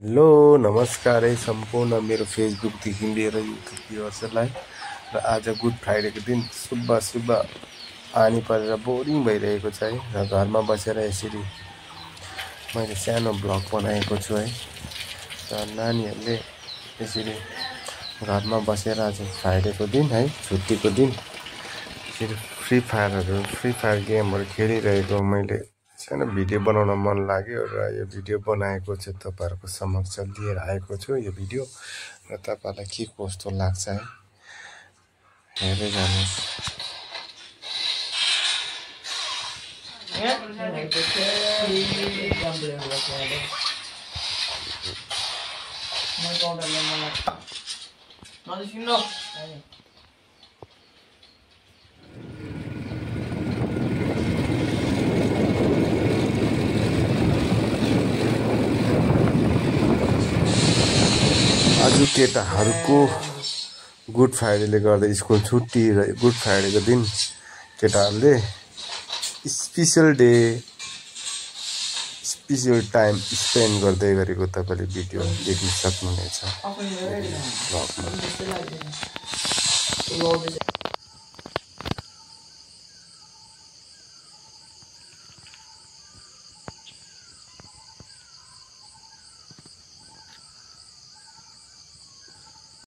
Hello नमस्कार है सम्पूर्ण मेरो फेसबुकदेखि लिएर युट्युब भ्युअर्सहरूलाई र आज गुड फ्राइडेको दिन सुब्बा पानी परेर बोरिङ भइरहेको छ है र घरमा बसेर यसरी मैले सानो ब्लग बनाएको छु है र नानीहरूले यसरी घरमा बसेर आज फ्राइडेको दिन है छुट्टीको दिन यसरी फ्री फायर गेमहरू खेलिरहेको मैले सानो भिडियो बनाउन मन लाग्यो र यो भिडियो बनाएको चाहिँ तपाईहरुको समक्ष लिएर आएको छु यो भिडियो र तपाईहरुलाई के कस्तो लाग्छ है हेर्दै जानुहोस्। आज केटाहरूको गुड फ्राइडेले गर्दा स्कुल छुट्टी र गुड फ्राइडेको दिन केटाहरूले स्पेशल टाइम स्पेन्ड गर्दै गरेको तपाईले भिडियो देख्न सक्नुहुनेछ।